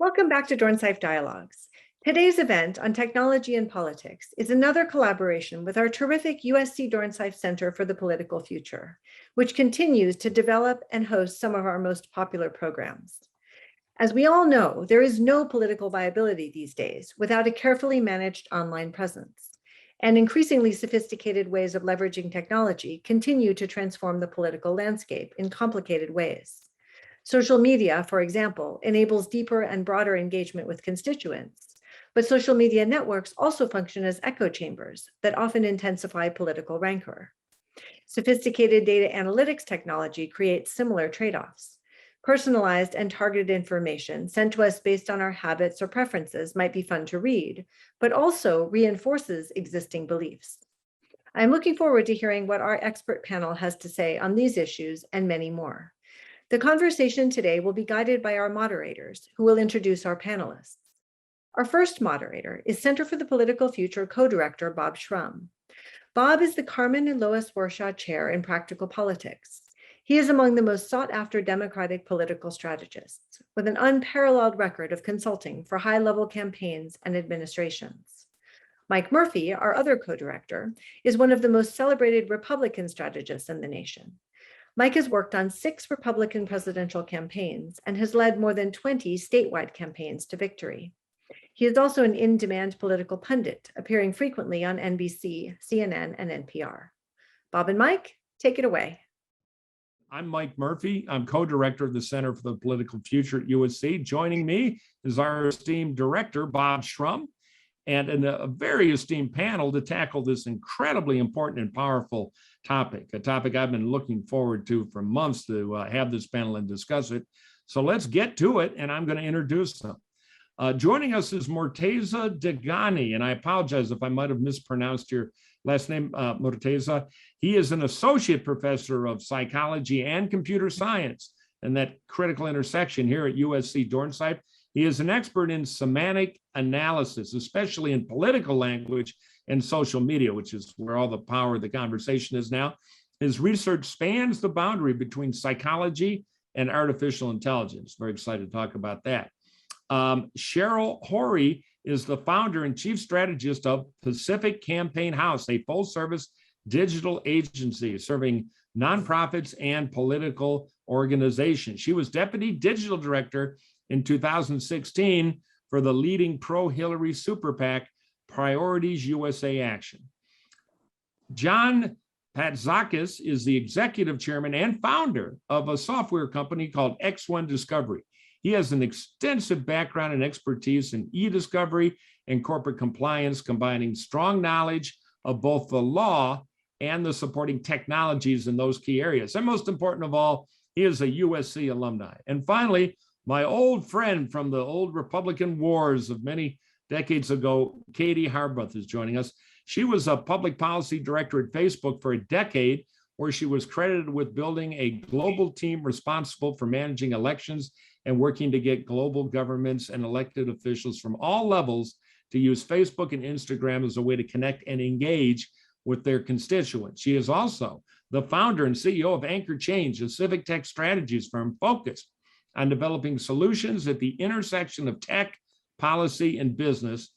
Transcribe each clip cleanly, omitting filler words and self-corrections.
Welcome back to Dornsife Dialogues. Today's event on technology and politics is another collaboration with our terrific USC Dornsife Center for the Political Future, which continues to develop and host some of our most popular programs. As we all know, there is no political viability these days without a carefully managed online presence, and increasingly sophisticated ways of leveraging technology continue to transform the political landscape in complicated ways. Social media, for example, enables deeper and broader engagement with constituents, but social media networks also function as echo chambers that often intensify political rancor. Sophisticated data analytics technology creates similar trade-offs. Personalized and targeted information sent to us based on our habits or preferences might be fun to read, but also reinforces existing beliefs. I'm looking forward to hearing what our expert panel has to say on these issues and many more. The conversation today will be guided by our moderators, who will introduce our panelists. Our first moderator is Center for the Political Future co-director Bob Shrum. Bob is the Carmen and Lois Warshaw Chair in Practical Politics. He is among the most sought-after Democratic political strategists, with an unparalleled record of consulting for high-level campaigns and administrations. Mike Murphy, our other co-director, is one of the most celebrated Republican strategists in the nation. Mike has worked on 6 Republican presidential campaigns and has led more than 20 statewide campaigns to victory. He is also an in-demand political pundit, appearing frequently on NBC, CNN, and NPR. Bob and Mike, take it away. I'm Mike Murphy. I'm co-director of the Center for the Political Future at USC. Joining me is our esteemed director, Bob Shrum, and a very esteemed panel to tackle this incredibly important and powerful topic, a topic I've been looking forward to for months to have this panel and discuss it. So let's get to it, and I'm going to introduce them. Joining us is Morteza Dehghani, and I apologize if I might have mispronounced your last name, Morteza. He is an associate professor of psychology and computer science in that critical intersection here at USC Dornsife. He is an expert in semantic analysis, especially in political language and social media, which is where all the power of the conversation is now. His research spans the boundary between psychology and artificial intelligence. Very excited to talk about that. Cheryl Horry is the founder and chief strategist of Pacific Campaign House, a full-service digital agency serving nonprofits and political organizations. She was deputy digital director in 2016 for the leading pro-Hillary super PAC, Priorities USA Action. John Patzakis is the executive chairman and founder of a software company called X1 Discovery. He has an extensive background and expertise in e-discovery and corporate compliance, combining strong knowledge of both the law and the supporting technologies in those key areas. And most important of all, he is a USC alumni. And finally, my old friend from the old Republican wars of many decades ago, Katie Harbuth, is joining us. She was a public policy director at Facebook for a decade, where she was credited with building a global team responsible for managing elections and working to get global governments and elected officials from all levels to use Facebook and Instagram as a way to connect and engage with their constituents. She is also the founder and CEO of Anchor Change, a civic tech strategies firm focused on developing solutions at the intersection of tech, policy, and business,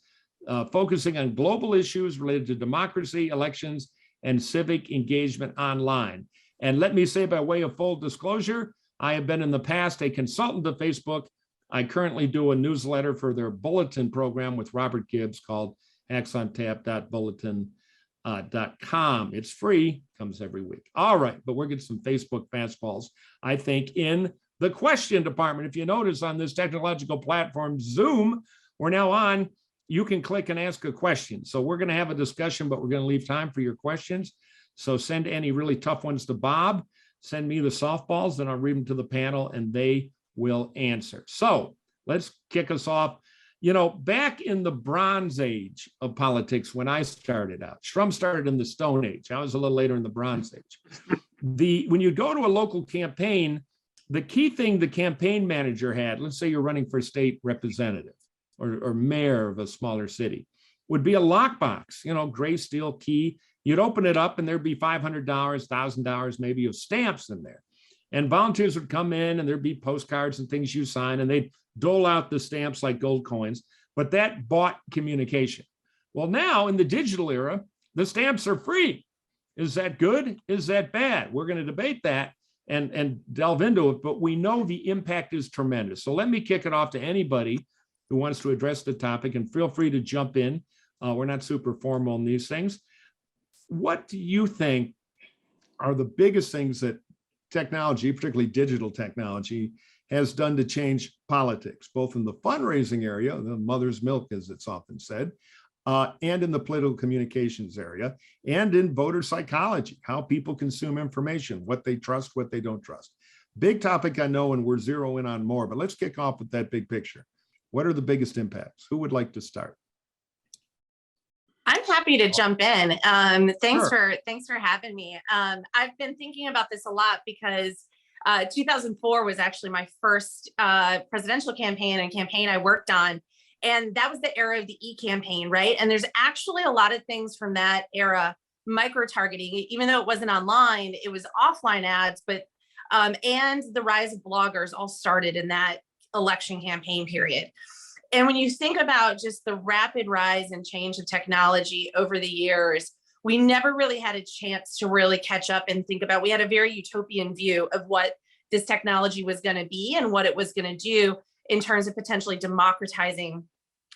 focusing on global issues related to democracy, elections, and civic engagement online. And let me say, by way of full disclosure, I have been in the past a consultant to Facebook. I currently do a newsletter for their bulletin program with Robert Gibbs called hacksontap.bulletin.com. It's free, comes every week. All right, but we're getting some Facebook fastballs, I think, in the question department. If you notice on this technological platform, Zoom, we're now on, you can click and ask a question. So we're going to have a discussion, but we're going to leave time for your questions. So send any really tough ones to Bob. Send me the softballs, then I'll read them to the panel and they will answer. So let's kick us off. You know, back in the Bronze Age of politics, when I started out, Shrum started in the Stone Age. I was a little later in the Bronze Age. When you go to a local campaign, the key thing the campaign manager had, let's say you're running for state representative or mayor of a smaller city, would be a lockbox, you know, gray steel key. You'd open it up and there'd be $500, $1,000 maybe of stamps in there. And volunteers would come in and there'd be postcards and things you sign, and they'd dole out the stamps like gold coins, but that bought communication. Well, now in the digital era, the stamps are free. Is that good? Is that bad? We're going to debate that and delve into it, but we know the impact is tremendous. So let me kick it off to anybody who wants to address the topic, and feel free to jump in. We're not super formal in these things. What do you think are the biggest things that technology, particularly digital technology, has done to change politics, both in the fundraising area, the mother's milk, as it's often said, and in the political communications area, and in voter psychology, how people consume information, what they trust, what they don't trust. Big topic, I know, and we're zeroing in on more, but let's kick off with that big picture. What are the biggest impacts? Who would like to start? I'm happy to jump in. Thanks Sure. for having me. I've been thinking about this a lot because 2004 was actually my first presidential campaign and campaign I worked on. And that was the era of the e-campaign, right? And there's actually a lot of things from that era, micro-targeting, even though it wasn't online, it was offline ads, but and the rise of bloggers all started in that election campaign period. And when you think about just the rapid rise and change of technology over the years, we never really had a chance to really catch up and think about, we had a very utopian view of what this technology was going to be and what it was going to do in terms of potentially democratizing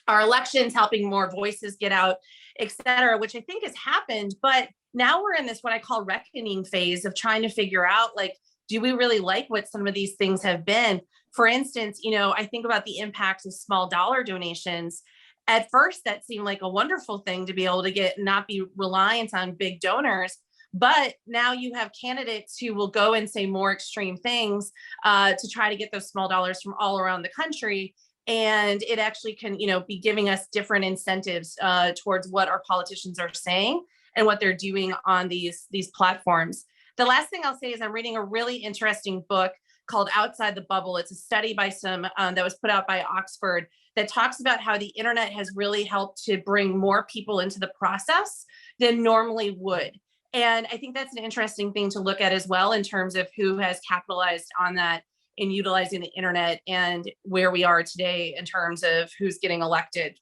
our elections, helping more voices get out, et cetera, which I think has happened. But now we're in this, what I call reckoning phase of trying to figure out, like, do we really like what some of these things have been? For instance, I think about the impact of small dollar donations. At first, that seemed like a wonderful thing to be able to get, not be reliant on big donors. But now you have candidates who will go and say more extreme things to try to get those small dollars from all around the country. And it actually can, be giving us different incentives towards what our politicians are saying and what they're doing on these platforms. The last thing I'll say is I'm reading a really interesting book called Outside the Bubble. It's a study by that was put out by Oxford that talks about how the internet has really helped to bring more people into the process than normally would. And I think that's an interesting thing to look at as well in terms of who has capitalized on that in utilizing the internet and where we are today in terms of who's getting elected.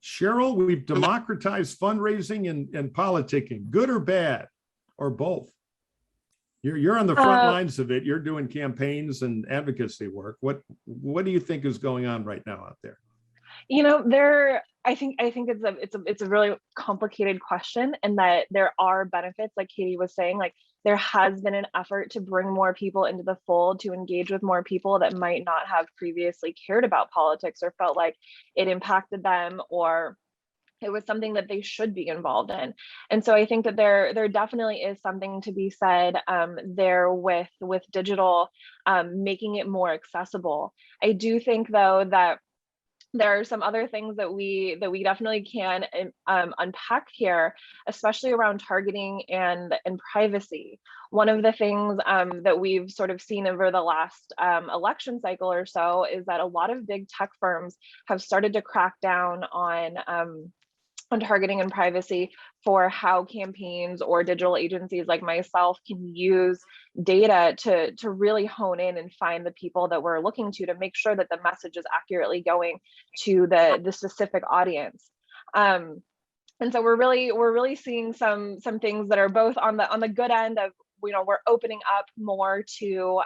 Cheryl, we've democratized fundraising and politicking, good or bad, or both? You're on the front lines of it. You're doing campaigns and advocacy work. What do you think is going on right now out there? I think it's a really complicated question, and that there are benefits, like Katie was saying, like there has been an effort to bring more people into the fold, to engage with more people that might not have previously cared about politics or felt like it impacted them or it was something that they should be involved in. And so I think that there definitely is something to be said there with digital, making it more accessible. I do think, though, that there are some other things that we definitely can unpack here, especially around targeting and privacy. One of the things that we've sort of seen over the last election cycle or so is that a lot of big tech firms have started to crack down on targeting and privacy for how campaigns or digital agencies like myself can use data to really hone in and find the people that we're looking to make sure that the message is accurately going to the specific audience. And so we're really seeing some things that are both on the good end of, we're opening up more to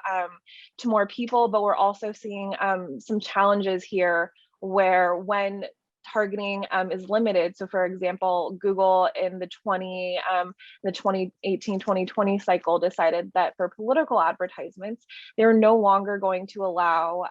more people, but we're also seeing some challenges here where when targeting is limited. So for example, Google in the 2018-2020 cycle decided that for political advertisements, they're no longer going to allow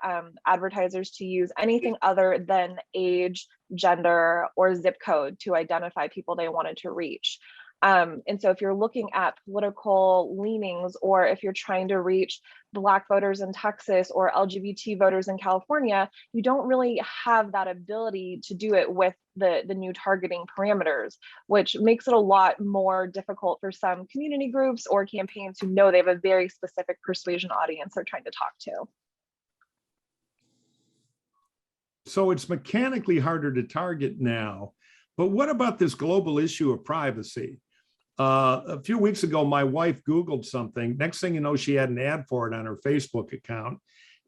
advertisers to use anything other than age, gender, or zip code to identify people they wanted to reach. And so if you're looking at political leanings, or if you're trying to reach Black voters in Texas or LGBT voters in California, you don't really have that ability to do it with the new targeting parameters, which makes it a lot more difficult for some community groups or campaigns who know they have a very specific persuasion audience they're trying to talk to. So it's mechanically harder to target now, but what about this global issue of privacy? A few weeks ago, my wife Googled something. Next thing you know, she had an ad for it on her Facebook account.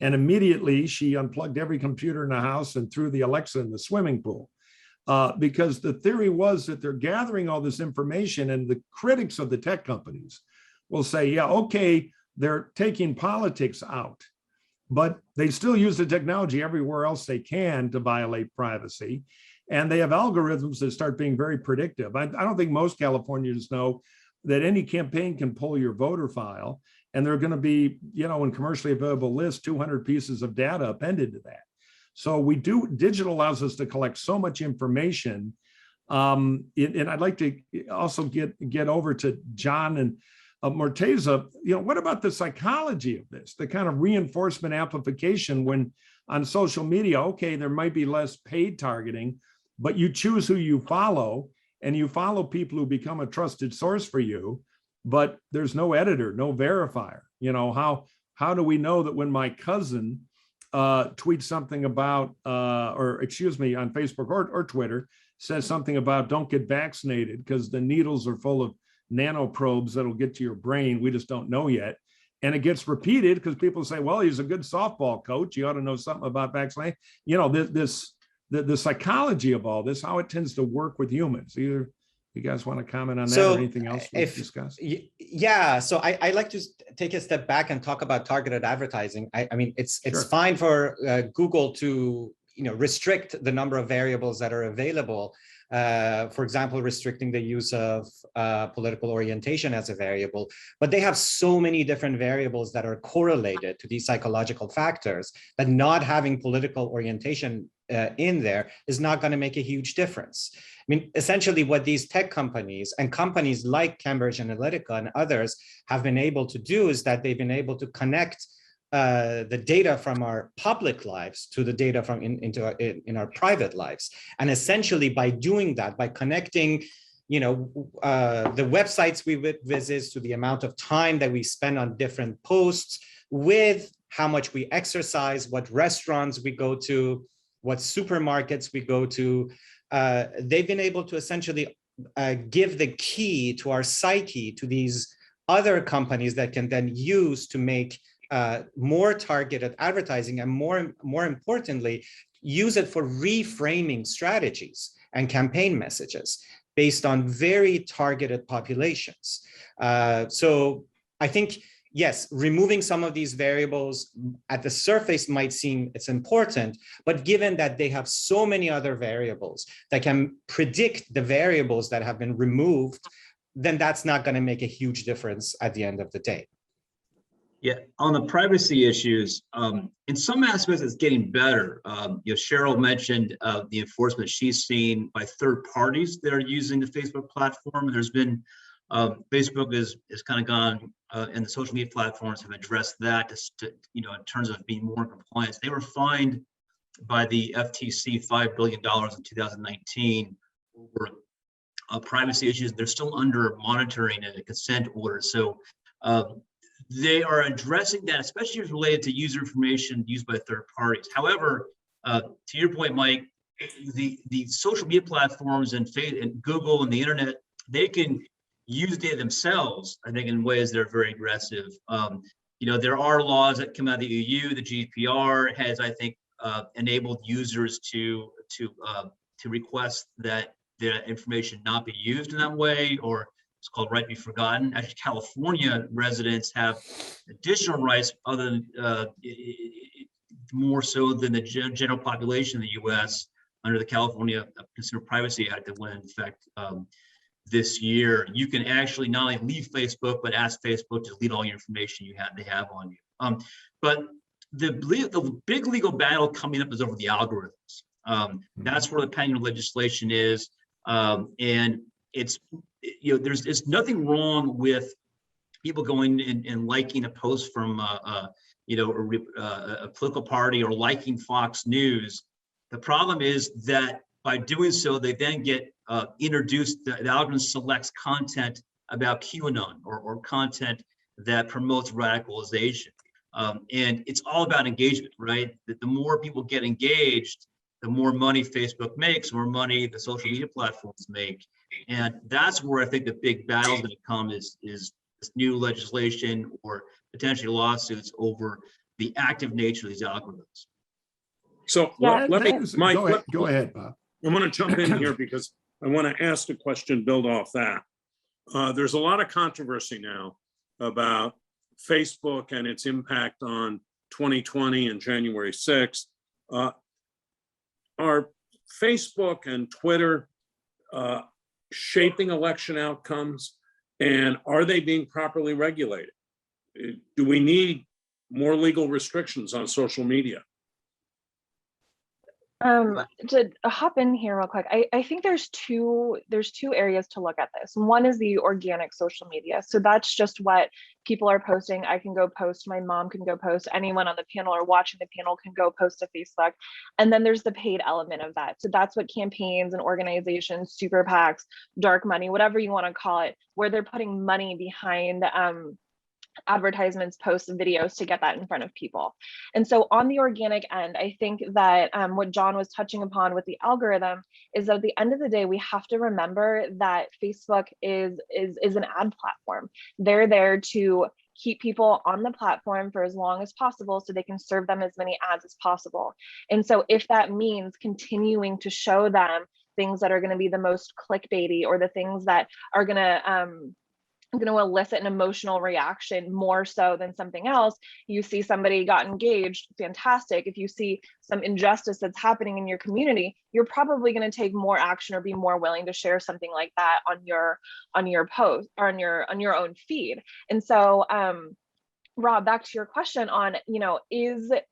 And immediately she unplugged every computer in the house and threw the Alexa in the swimming pool. Because the theory was that they're gathering all this information, and the critics of the tech companies will say, yeah, okay, they're taking politics out, but they still use the technology everywhere else they can to violate privacy. And they have algorithms that start being very predictive. I don't think most Californians know that any campaign can pull your voter file, and there are going to be, in commercially available lists, 200 pieces of data appended to that. So digital allows us to collect so much information. And I'd like to also get over to John and Morteza. What about the psychology of this, the kind of reinforcement amplification when on social media, okay, there might be less paid targeting, but you choose who you follow, and you follow people who become a trusted source for you, but there's no editor, no verifier. How do we know that when my cousin tweets something about, on Facebook or Twitter, says something about don't get vaccinated because the needles are full of nanoprobes that'll get to your brain, we just don't know yet. And it gets repeated because people say, well, he's a good softball coach, you ought to know something about vaccination. The psychology of all this, how it tends to work with humans. Either you guys want to comment on that or anything else we've discussed? Yeah, so I like to take a step back and talk about targeted advertising. I mean, it's Sure. fine for Google to restrict the number of variables that are available. For example, restricting the use of political orientation as a variable, but they have so many different variables that are correlated to these psychological factors that not having political orientation in there is not going to make a huge difference. I mean, essentially what these tech companies and companies like Cambridge Analytica and others have been able to do is that they've been able to connect the data from our public lives to the data from in our private lives. And essentially by doing that, by connecting the websites we visit to the amount of time that we spend on different posts, with how much we exercise, what restaurants we go to, what supermarkets we go to, they've been able to essentially give the key to our psyche to these other companies that can then use to make more targeted advertising, and more importantly, use it for reframing strategies and campaign messages based on very targeted populations. So I think, yes, removing some of these variables at the surface might seem it's important, but given that they have so many other variables that can predict the variables that have been removed, then that's not going to make a huge difference at the end of the day. Yeah, on the privacy issues, in some aspects, it's getting better. Cheryl mentioned the enforcement she's seen by third parties that are using the Facebook platform. There's been Facebook is kind of gone, and the social media platforms have addressed that in terms of being more in compliance. They were fined by the FTC $5 billion in 2019 over privacy issues. They're still under monitoring and a consent order. So they are addressing that, especially as related to user information used by third parties. However, to your point, Mike, the social media platforms and Google and the internet, they can use data themselves, I think, in ways that are very aggressive. There are laws that come out of the EU. The GDPR has, I think, enabled users to request that their information not be used in that way, or it's called right to be forgotten. Actually, California residents have additional rights other than more so than the general population in the U.S. under the California Consumer Privacy Act that went into effect this year. You can actually not only leave Facebook, but ask Facebook to delete all your information they have on you. But the big legal battle coming up is over the algorithms. That's where the pending legislation is, and there's nothing wrong with people going and liking a post from a political party or liking Fox News. The problem is that by doing so, they then get introduced, the algorithm selects content about QAnon or content that promotes radicalization. And it's all about engagement, right? The more people get engaged, the more money Facebook makes, more money the social media platforms make. And that's where I think the big battle is going to come is this new legislation or potentially lawsuits over the active nature of these algorithms. So Yeah, let me, Mike, Go ahead, Bob. I want to jump in here because I want to ask the question, build off that. There's a lot of controversy now about Facebook and its impact on 2020 and January 6th. Are Facebook and Twitter shaping election outcomes, and are they being properly regulated? Do we need more legal restrictions on social media? To hop in here real quick, I think there's two areas to look at this. One is the organic social media. So that's just what people are posting. I can go post, my mom can go post, anyone on the panel or watching the panel can go post to Facebook. And then there's the paid element of that. So that's what campaigns and organizations, super PACs, dark money, whatever you want to call it, where they're putting money behind advertisements, posts, and videos to get that in front of people. And so on the organic end, I think that what John was touching upon with the algorithm is that at the end of the day, we have to remember that Facebook is an ad platform. They're there to keep people on the platform for as long as possible so they can serve them as many ads as possible. And so if that means continuing to show them things that are going to be the most clickbaity, or the things that are going to elicit an emotional reaction more so than something else. You see somebody got engaged, fantastic. If you see some injustice that's happening in your community, you're probably going to take more action or be more willing to share something like that on your post or on your own feed. And so Rob, back to your question on,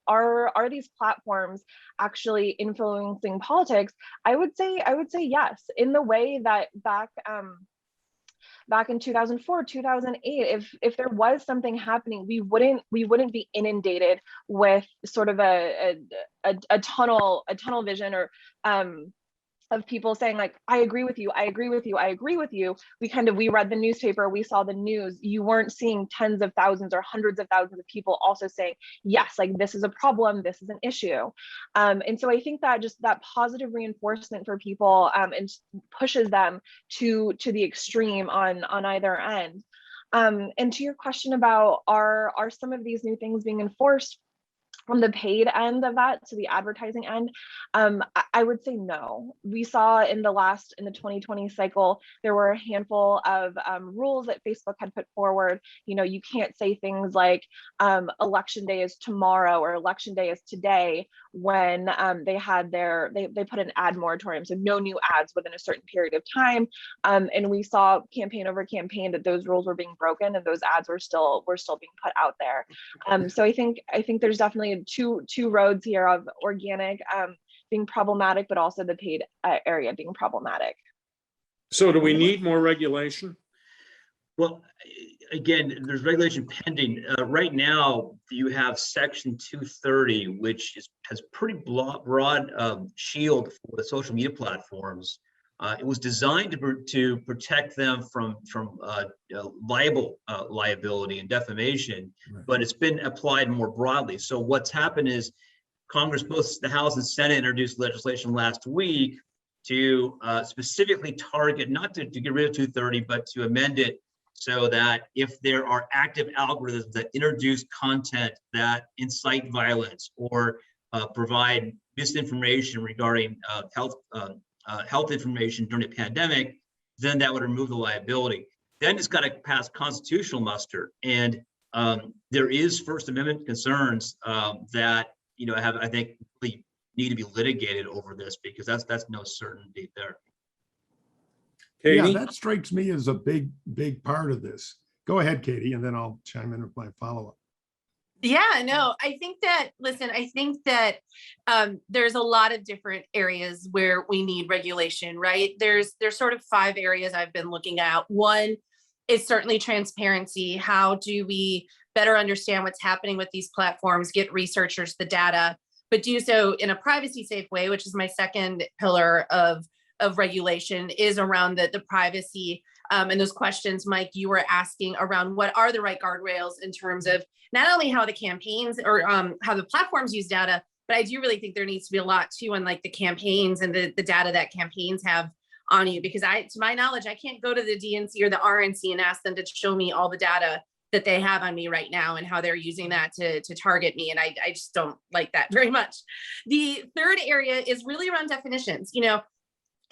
are these platforms actually influencing politics? I would say yes, in the way that back in 2004, 2008, if there was something happening, we wouldn't be inundated with sort of a tunnel vision, or of people saying like, I agree with you, I agree with you, I agree with you. We read the newspaper, we saw the news. You weren't seeing tens of thousands or hundreds of thousands of people also saying, yes, like this is a problem, this is an issue. And so I think that just that positive reinforcement for people and pushes them to the extreme on either end. And to your question about are some of these new things being enforced from the paid end of that to the advertising end, I would say no. We saw in the 2020 cycle, there were a handful of rules that Facebook had put forward. You can't say things like election day is tomorrow or election day is today, when they put an ad moratorium, so no new ads within a certain period of time. And we saw campaign over campaign that those rules were being broken and those ads were still being put out there. So I think there's definitely two roads here of organic being problematic, but also the paid area being problematic. So do we need more regulation? Well, again, there's regulation pending. Right now, you have Section 230, which has pretty broad shield for the social media platforms. It was designed to protect them from liability and defamation, right, but it's been applied more broadly. So what's happened is Congress, both the House and Senate, introduced legislation last week to specifically target, not to get rid of 230, but to amend it so that if there are active algorithms that introduce content that incite violence or provide misinformation regarding health information during a pandemic, then that would remove the liability. Then it's got to pass constitutional muster, and there is First Amendment concerns that I think really need to be litigated over this, because that's no certainty there. Katie? Yeah, that strikes me as a big part of this. Go ahead, Katie, and then I'll chime in with my follow-up. Yeah, no, I think that there's a lot of different areas where we need regulation, right? There's sort of 5 areas I've been looking at. One is certainly transparency. How do we better understand what's happening with these platforms, get researchers the data, but do so in a privacy safe way, which is my second pillar of regulation, is around the privacy and those questions, Mike, you were asking around what are the right guardrails in terms of not only how the campaigns or how the platforms use data, but I do really think there needs to be a lot too on like the campaigns and the data that campaigns have on you, because to my knowledge, I can't go to the DNC or the RNC and ask them to show me all the data that they have on me right now and how they're using that to target me. And I just don't like that very much. The third area is really around definitions. You know,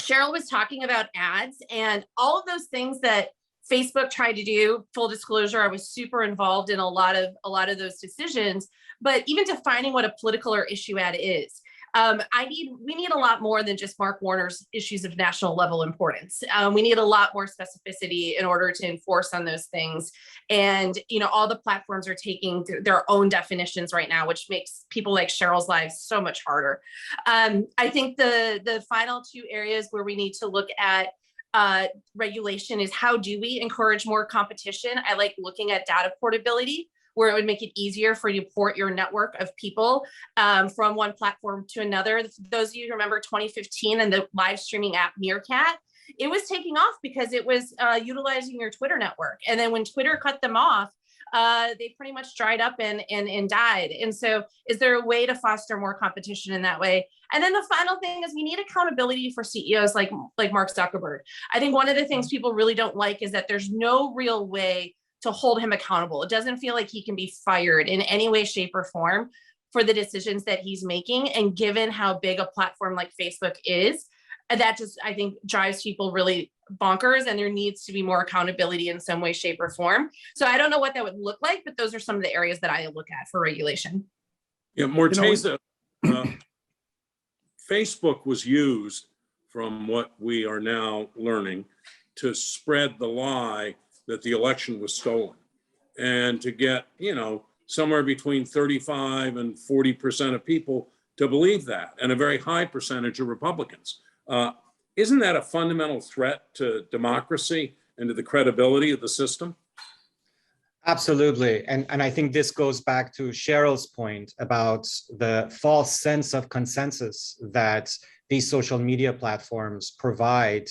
Cheryl was talking about ads and all of those things that Facebook tried to do. Full disclosure, I was super involved in a lot of those decisions, but even defining what a political or issue ad is. We need a lot more than just Mark Warner's issues of national level importance. We need a lot more specificity in order to enforce on those things. And, you know, all the platforms are taking their own definitions right now, which makes people like Cheryl's lives so much harder. I think the final two areas where we need to look at regulation is how do we encourage more competition? I like looking at data portability, where it would make it easier for you to port your network of people from one platform to another. Those of you who remember 2015 and the live streaming app Meerkat, it was taking off because it was utilizing your Twitter network. And then when Twitter cut them off, they pretty much dried up and died. And so is there a way to foster more competition in that way? And then the final thing is we need accountability for CEOs like Mark Zuckerberg. I think one of the things people really don't like is that there's no real way to hold him accountable. It doesn't feel like he can be fired in any way, shape, or form for the decisions that he's making. And given how big a platform like Facebook is, that just, I think, drives people really bonkers, and there needs to be more accountability in some way, shape, or form. So I don't know what that would look like, but those are some of the areas that I look at for regulation. Yeah, Morteza, Facebook was used, from what we are now learning, to spread the lie that the election was stolen, and to get, you know, somewhere between 35 and 40% of people to believe that, and a very high percentage of Republicans. Isn't that a fundamental threat to democracy and to the credibility of the system? Absolutely. And I think this goes back to Cheryl's point about the false sense of consensus that these social media platforms provide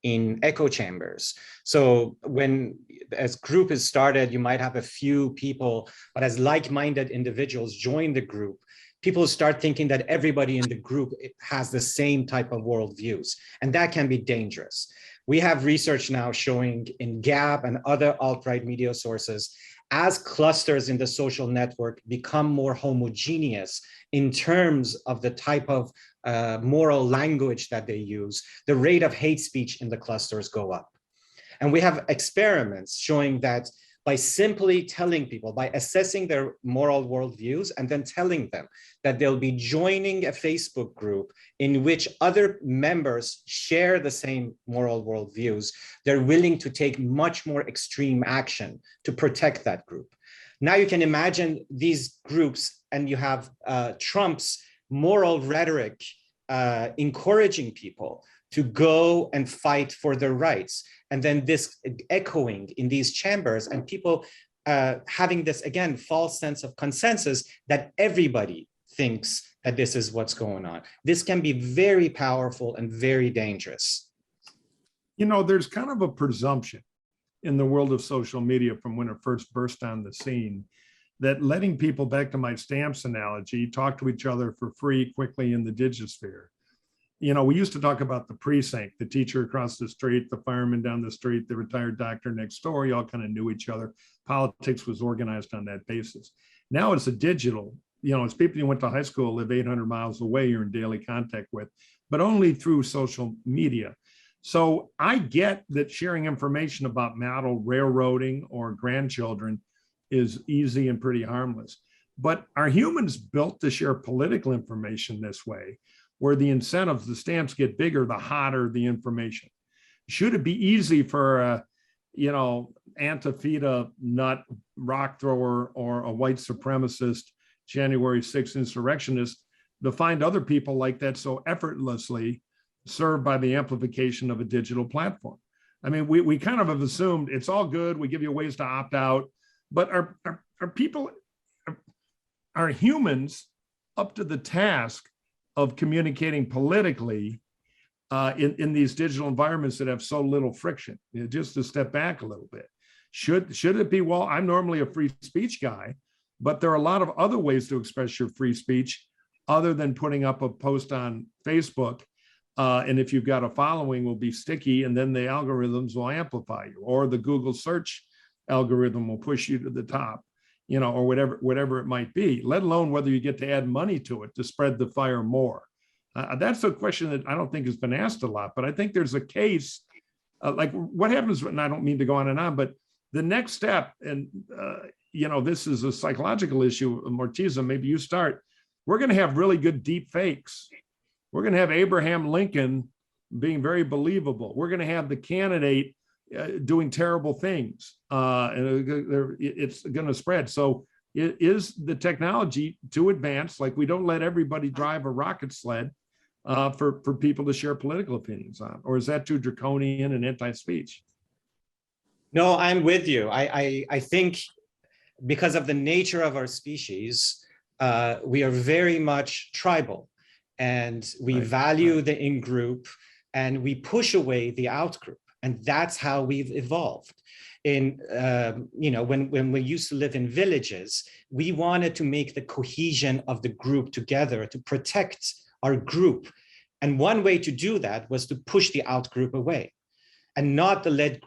in echo chambers. So when as group is started, you might have a few people, but as like-minded individuals join the group, people start thinking that everybody in the group has the same type of worldviews, and that can be dangerous. We have research now showing in Gap and other alt-right media sources, as clusters in the social network become more homogeneous in terms of the type of moral language that they use, the rate of hate speech in the clusters go up. And we have experiments showing that by simply telling people, by assessing their moral worldviews and then telling them that they'll be joining a Facebook group in which other members share the same moral worldviews, they're willing to take much more extreme action to protect that group. Now you can imagine these groups, and you have Trump's moral rhetoric encouraging people to go and fight for their rights. And then this echoing in these chambers, and people having this, again, false sense of consensus that everybody thinks that this is what's going on. This can be very powerful and very dangerous. You know, there's kind of a presumption in the world of social media from when it first burst on the scene that letting people, back to my stamps analogy, talk to each other for free quickly in the digisphere. You know, we used to talk about the precinct, the teacher across the street, the fireman down the street, the retired doctor next door. You all kind of knew each other. Politics was organized on that basis. Now it's a digital, you know, it's people you went to high school, live 800 miles away, you're in daily contact with, but only through social media. So I get that sharing information about model railroading or grandchildren is easy and pretty harmless. But are humans built to share political information this way, where the incentives, the stamps get bigger, the hotter the information? Should it be easy for a, you know, Antifa nut rock thrower or a white supremacist January 6th insurrectionist to find other people like that so effortlessly served by the amplification of a digital platform? I mean, we kind of have assumed it's all good. We give you ways to opt out, but are people, are humans up to the task of communicating politically in these digital environments that have so little friction? You know, just to step back a little bit, should it be, well, I'm normally a free speech guy, but there are a lot of other ways to express your free speech other than putting up a post on Facebook. And if you've got a following, will be sticky, and then the algorithms will amplify you, or the Google search algorithm will push you to the top, or whatever it might be, let alone whether you get to add money to it to spread the fire more. That's a question that I don't think has been asked a lot, but I think there's a case, like what happens, and I don't mean to go on and on, but the next step, and this is a psychological issue, Morteza, maybe you start. We're going to have really good deep fakes. We're going to have Abraham Lincoln being very believable. We're going to have the candidate doing terrible things, and it's going to spread. So is the technology too advanced? Like, we don't let everybody drive a rocket sled for people to share political opinions on, or is that too draconian and anti-speech? No, I'm with you. I think because of the nature of our species, we are very much tribal, and we value the in-group, and we push away the out-group. And that's how we've evolved. When we used to live in villages, we wanted to make the cohesion of the group together to protect our group. And one way to do that was to push the out-group away, and not let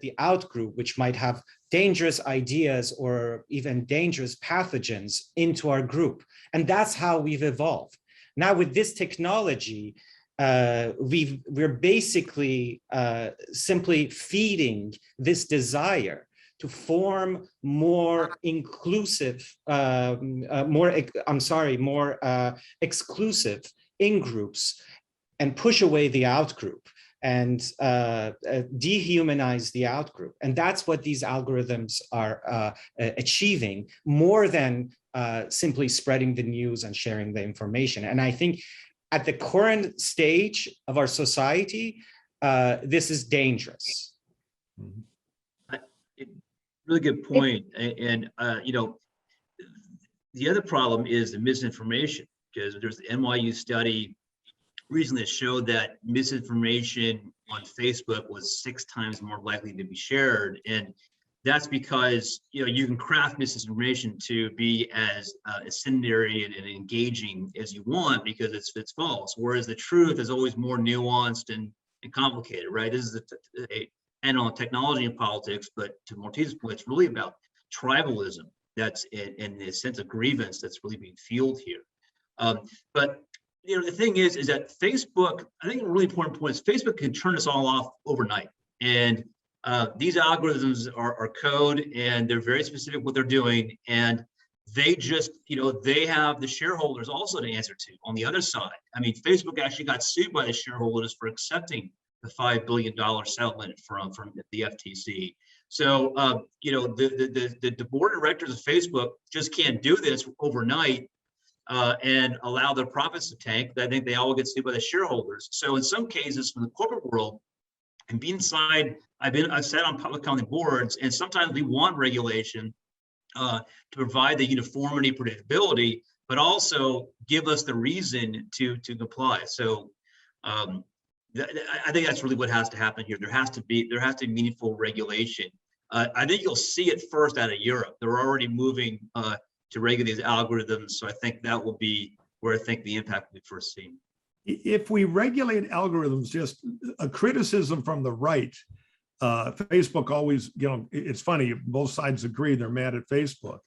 the out-group, which might have dangerous ideas or even dangerous pathogens, into our group. And that's how we've evolved. Now with this technology, we're basically simply feeding this desire to form more inclusive, more exclusive in-groups, and push away the out-group, and dehumanize the out-group. And that's what these algorithms are achieving, more than simply spreading the news and sharing the information. And I think at the current stage of our society, this is dangerous. Really good point. And the other problem is the misinformation, because there's the NYU study recently that showed that misinformation on Facebook was 6 times more likely to be shared. And that's because you can craft misinformation to be as incendiary and engaging as you want, because it's false. Whereas the truth is always more nuanced and complicated, right? This is and on technology and politics, but to Morteza's point, it's really about tribalism. That's in the sense of grievance that's really being fueled here. But the thing is that Facebook, I think a really important point is Facebook can turn us all off overnight. And these algorithms are code, and they're very specific what they're doing. And they just, they have the shareholders also to answer to on the other side. I mean, Facebook actually got sued by the shareholders for accepting the $5 billion settlement from the FTC. So, the board of directors of Facebook just can't do this overnight and allow their profits to tank. I think they all get sued by the shareholders. So in some cases from the corporate world, and being inside, I've sat on public company boards, and sometimes we want regulation to provide the uniformity, predictability, but also give us the reason to comply. So I think that's really what has to happen here. There has to be meaningful regulation. I think you'll see it first out of Europe. They're already moving to regulate these algorithms. So I think that will be where I think the impact will be first seen. If we regulate algorithms, just a criticism from the right, Facebook always, it's funny, both sides agree they're mad at Facebook.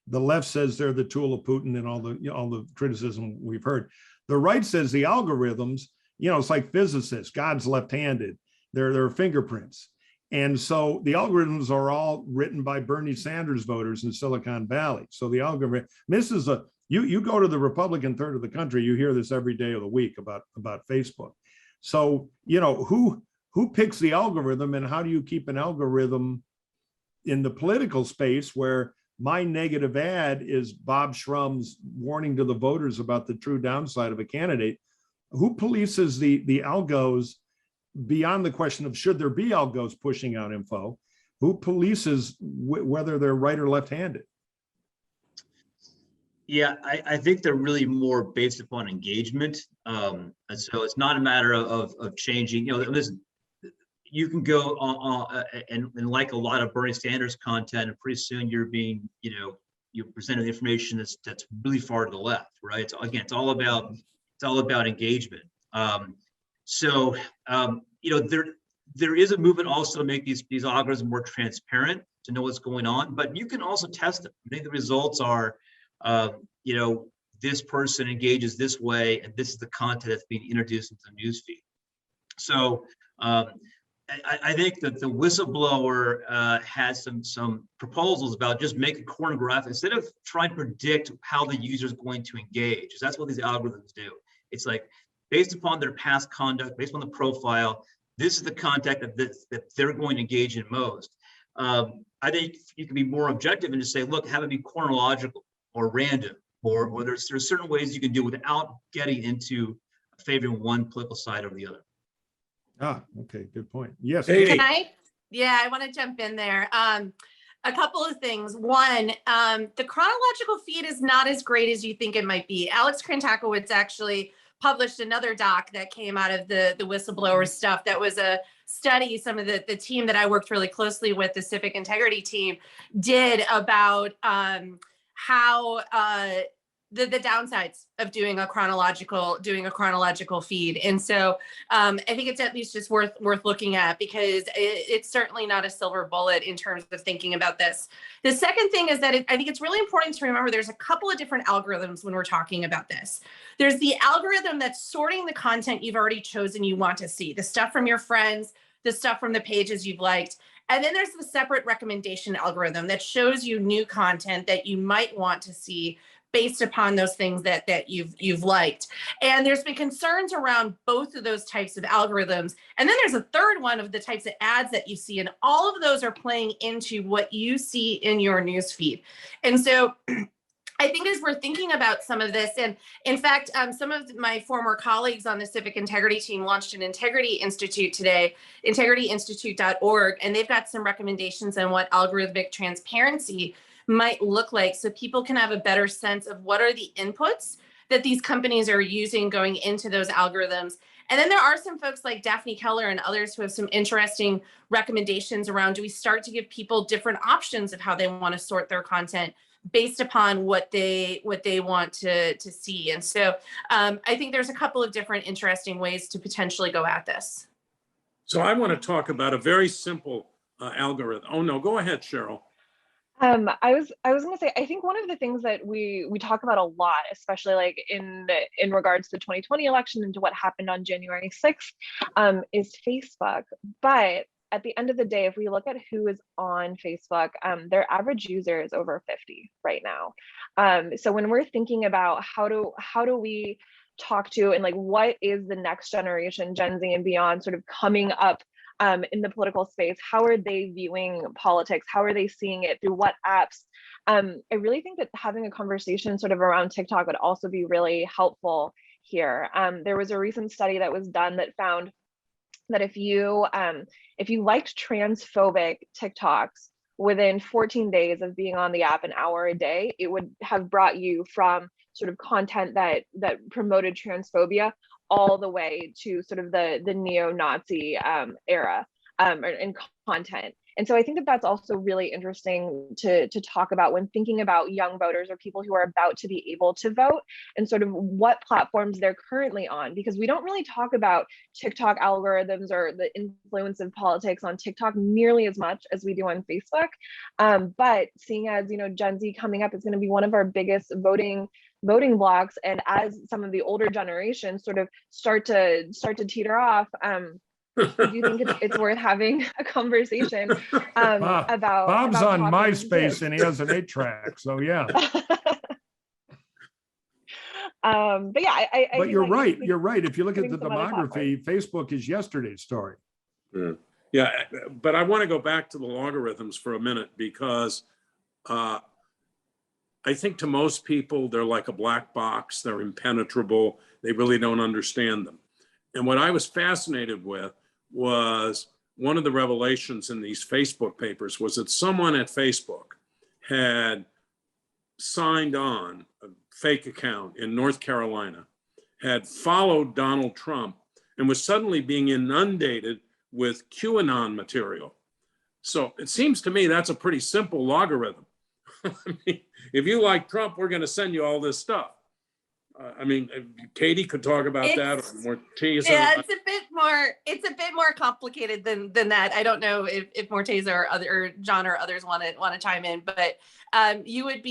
The left says they're the tool of Putin and all the criticism we've heard. The right says the algorithms, it's like physicists, God's left-handed, they're fingerprints. And so the algorithms are all written by Bernie Sanders voters in Silicon Valley. So the algorithm, this is you go to the Republican third of the country, you hear this every day of the week about Facebook. So, who picks the algorithm, and how do you keep an algorithm in the political space where my negative ad is Bob Shrum's warning to the voters about the true downside of a candidate? Who polices the algos beyond the question of should there be algos pushing out info? Who polices whether they're right or left-handed? Yeah, I think they're really more based upon engagement. And so it's not a matter of changing. Listen, you can go on and like a lot of Bernie Sanders content, and pretty soon you're being, you're presenting information that's really far to the left, right? So again, it's all about engagement. There is a movement also to make these algorithms more transparent. to know what's going on, but you can also test them. I think the results are, this person engages this way, and this is the content that's being introduced into the newsfeed. So I think that the whistleblower has some proposals about just making pornographic, instead of trying to predict how the user is going to engage. That's what these algorithms do. It's like, based upon their past conduct, based on the profile, this is the content that they're going to engage in most. I think you can be more objective and just say, look, have it be chronological or random, or there's certain ways you can do it without getting into favoring one political side over the other. Okay, good point. Yes. Hey. Can I? Yeah, I want to jump in there. A couple of things. One, the chronological feed is not as great as you think it might be. Alex Krantakowicz actually published another doc that came out of the whistleblower stuff. That was a study some of the team that I worked really closely with, the civic integrity team, did about how the downsides of doing a chronological feed. And so I think it's at least just worth looking at, because it's certainly not a silver bullet in terms of thinking about this. The second thing is that I think it's really important to remember there's a couple of different algorithms when we're talking about this. There's the algorithm that's sorting the content you've already chosen you want to see, the stuff from your friends, the stuff from the pages you've liked. And then there's the separate recommendation algorithm that shows you new content that you might want to see based upon those things that you've liked. And there's been concerns around both of those types of algorithms. And then there's a third one of the types of ads that you see, and all of those are playing into what you see in your newsfeed. And so I think as we're thinking about some of this, and in fact, some of my former colleagues on the civic integrity team launched an Integrity Institute today, integrityinstitute.org, and they've got some recommendations on what algorithmic transparency might look like, so people can have a better sense of what are the inputs that these companies are using going into those algorithms. And then there are some folks like Daphne Keller and others who have some interesting recommendations around, do we start to give people different options of how they want to sort their content based upon what they want to see. And so I think there's a couple of different interesting ways to potentially go at this. So I want to talk about a very simple algorithm. Oh no, go ahead, Cheryl. I was going to say, I think one of the things that we talk about a lot, especially like in regards to the 2020 election and to what happened on January 6th, is Facebook. But at the end of the day, if we look at who is on Facebook, their average user is over 50 right now. So when we're thinking about how do we talk to, and like, what is the next generation, Gen Z and beyond, sort of coming up in the political space, how are they viewing politics? How are they seeing it? Through what apps? I really think that having a conversation sort of around TikTok would also be really helpful here. There was a recent study that was done that found that if you liked transphobic TikToks within 14 days of being on the app, an hour a day, it would have brought you from sort of content that promoted transphobia all the way to sort of the neo-Nazi era and content. And so I think that that's also really interesting to talk about when thinking about young voters or people who are about to be able to vote, and sort of what platforms they're currently on, because we don't really talk about TikTok algorithms or the influence of politics on TikTok nearly as much as we do on Facebook. But seeing as, Gen Z coming up is going to be one of our biggest voting blocks, and as some of the older generations sort of start to teeter off, I do think it's worth having a conversation about. Bob's on MySpace and he has an 8-track, so yeah. But yeah, but you're right. You're right. If you look at the demography, Facebook is yesterday's story. Yeah, but I want to go back to the logarithms for a minute, because I think to most people, they're like a black box. They're impenetrable. They really don't understand them. And what I was fascinated with was one of the revelations in these Facebook papers was that someone at Facebook had signed on a fake account in North Carolina, had followed Donald Trump, and was suddenly being inundated with QAnon material. So it seems to me that's a pretty simple logarithm. I mean, if you like Trump, we're going to send you all this stuff. I mean, Katie could talk about that, or Morteza. Yeah, it's a bit more complicated than that. I don't know if Morteza or John or others want to chime in, but you would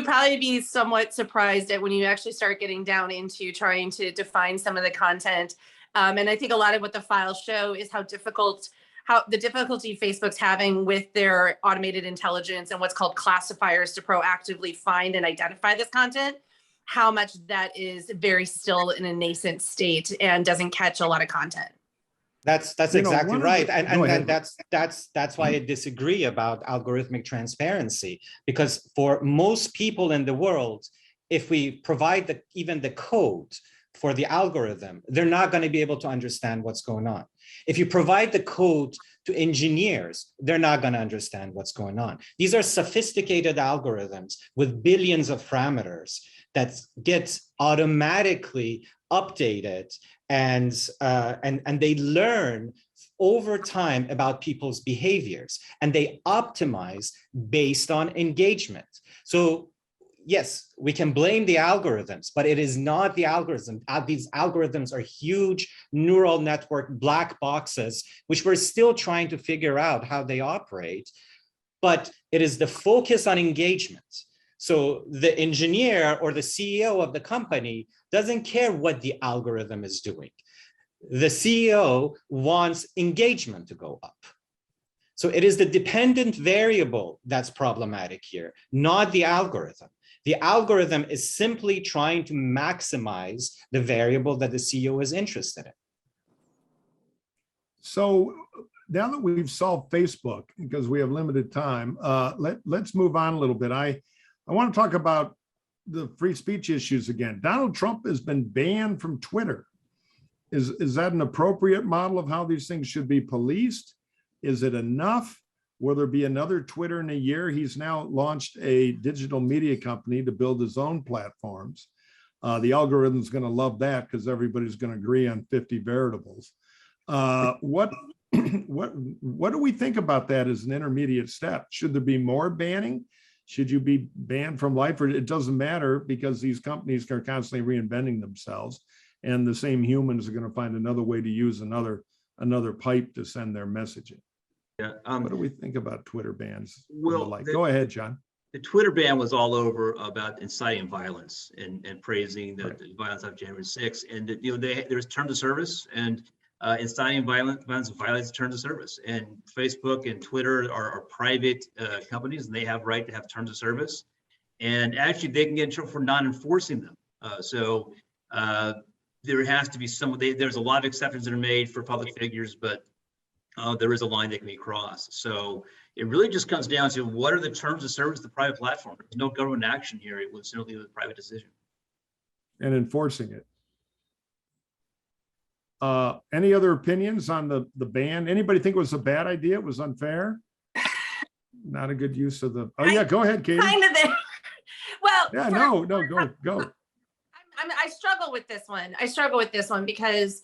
probably be somewhat surprised at when you actually start getting down into trying to define some of the content. And I think a lot of what the files show is how the difficulty Facebook's having with their automated intelligence and what's called classifiers to proactively find and identify this content, how much that is very still in a nascent state and doesn't catch a lot of content. That's exactly right. And that's why I disagree about algorithmic transparency, because for most people in the world, if we provide even the code for the algorithm, they're not going to be able to understand what's going on. If you provide the code to engineers, they're not going to understand what's going on. These are sophisticated algorithms with billions of parameters that get automatically updated, and they learn over time about people's behaviors, and they optimize based on engagement. So yes, we can blame the algorithms, but it is not the algorithm. These algorithms are huge neural network black boxes, which we're still trying to figure out how they operate. But it is the focus on engagement. So the engineer or the CEO of the company doesn't care what the algorithm is doing. The CEO wants engagement to go up. So it is the dependent variable that's problematic here, not the algorithm. The algorithm is simply trying to maximize the variable that the CEO is interested in. So now that we've solved Facebook, because we have limited time, let's move on a little bit. I want to talk about the free speech issues again. Donald Trump has been banned from Twitter. Is that an appropriate model of how these things should be policed? Is it enough? Will there be another Twitter in a year? He's now launched a digital media company to build his own platforms. The algorithm's going to love that because everybody's going to agree on 50 variables. What do we think about that as an intermediate step? Should there be more banning? Should you be banned from life? Or it doesn't matter because these companies are constantly reinventing themselves, and the same humans are going to find another way to use another pipe to send their messaging. Yeah. What do we think about Twitter bans? Well, go ahead, John. The Twitter ban was all over about inciting violence and praising the violence of January 6th. And there's terms of service, and inciting violence violates terms of service. And Facebook and Twitter are private companies, and they have right to have terms of service. And actually, they can get in trouble for not enforcing them. So there has to be there's a lot of exceptions that are made for public figures, but there is a line that can be crossed. So it really just comes down to what are the terms of service of the private platform. There's no government action here. It was simply a private decision. And enforcing it. Any other opinions on the ban? Anybody think it was a bad idea? It was unfair? Not a good use of the, yeah, go ahead, Katie. Kind of there. Well, yeah, go. I struggle with this one. I struggle with this one because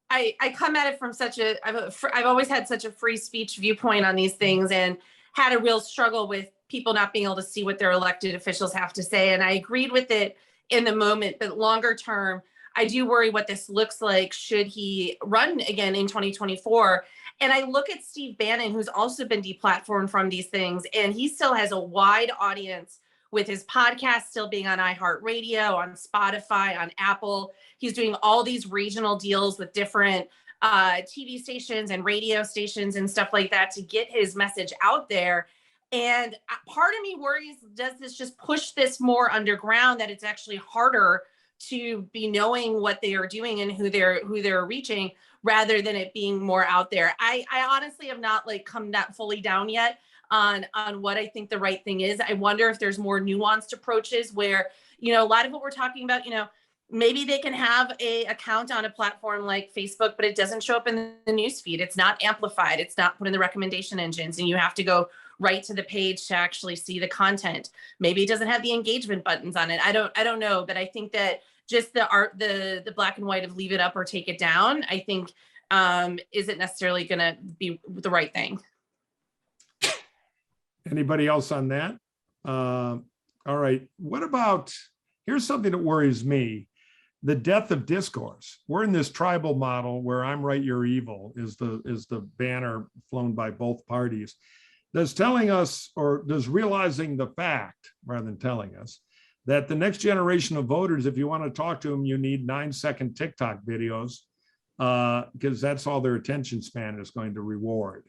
I come at it from I've always had such a free speech viewpoint on these things, and had a real struggle with people not being able to see what their elected officials have to say. And I agreed with it in the moment, but longer term, I do worry what this looks like should he run again in 2024. And I look at Steve Bannon, who's also been deplatformed from these things, and he still has a wide audience with his podcast still being on iHeartRadio, on Spotify, on Apple. He's doing all these regional deals with different TV stations and radio stations and stuff like that to get his message out there. And part of me worries, does this just push this more underground, that it's actually harder to be knowing what they are doing and who they're reaching, rather than it being more out there? I honestly have not come that fully down yet on what I think the right thing is. I wonder if there's more nuanced approaches where, a lot of what we're talking about, maybe they can have a account on a platform like Facebook, but it doesn't show up in the newsfeed. It's not amplified. It's not put in the recommendation engines, and you have to go right to the page to actually see the content. Maybe it doesn't have the engagement buttons on it. I don't know, but I think that just the black and white of leave it up or take it down, I think isn't necessarily going to be the right thing. Anybody else on that? All right. What about, here's something that worries me. The death of discourse. We're in this tribal model where I'm right, you're evil is the banner flown by both parties. Does telling us, or does realizing the fact, rather than telling us, that the next generation of voters, if you want to talk to them, you need 9-second TikTok videos, because that's all their attention span is going to reward.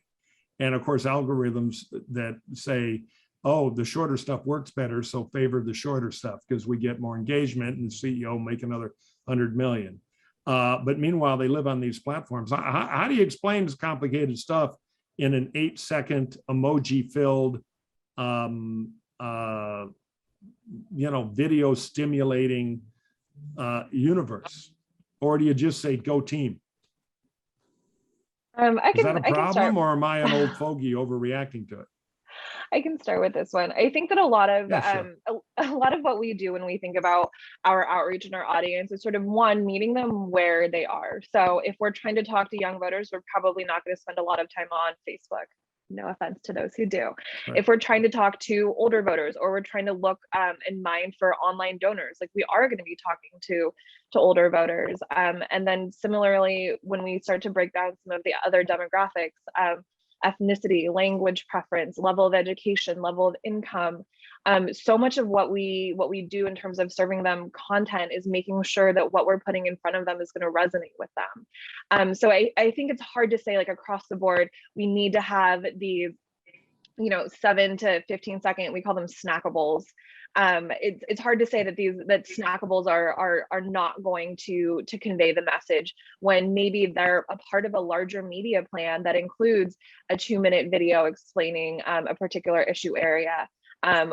And of course, algorithms that say, oh, the shorter stuff works better, so favor the shorter stuff because we get more engagement and the CEO make another 100 million. But meanwhile, they live on these platforms. How do you explain this complicated stuff in an 8-second emoji-filled, video stimulating universe? Or do you just say, go team? Is that a problem, or am I an old fogey overreacting to it? I can start with this one. I think that a lot of a lot of what we do when we think about our outreach and our audience is sort of one, meeting them where they are. So if we're trying to talk to young voters, we're probably not going to spend a lot of time on Facebook. No offense to those who do. Right. If we're trying to talk to older voters, or we're trying to look and mine for online donors, like we are going to be talking to older voters. And then similarly, when we start to break down some of the other demographics, ethnicity, language preference, level of education, level of income. So much of what we do in terms of serving them content is making sure that what we're putting in front of them is going to resonate with them. So I think it's hard to say, like, across the board, we need to have these, 7 to 15 second, we call them snackables. It's hard to say that that snackables are not going to convey the message when maybe they're a part of a larger media plan that includes a 2-minute video explaining a particular issue area,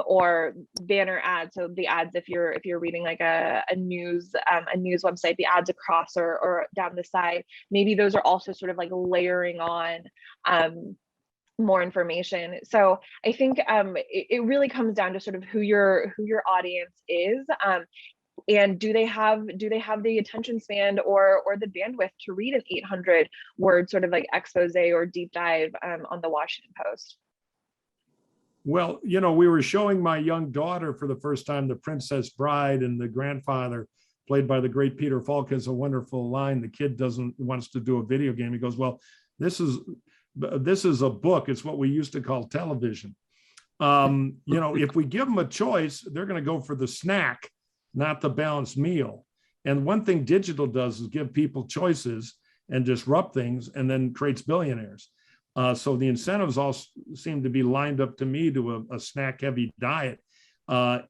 or banner ads. So the ads, if you're reading like a news website, the ads across or down the side, maybe those are also sort of like layering on more information. So I think it really comes down to sort of who your audience is, and do they have the attention span or the bandwidth to read an 800 word sort of like expose or deep dive on the Washington Post. Well, we were showing my young daughter for the first time The Princess Bride, and the grandfather, played by the great Peter Falk, has a wonderful line. The kid wants to do a video game. He goes, well, this is a book. It's what we used to call television. If we give them a choice, they're going to go for the snack, not the balanced meal. And one thing digital does is give people choices and disrupt things, and then creates billionaires. So the incentives all seem to be lined up to me to a snack-heavy diet. As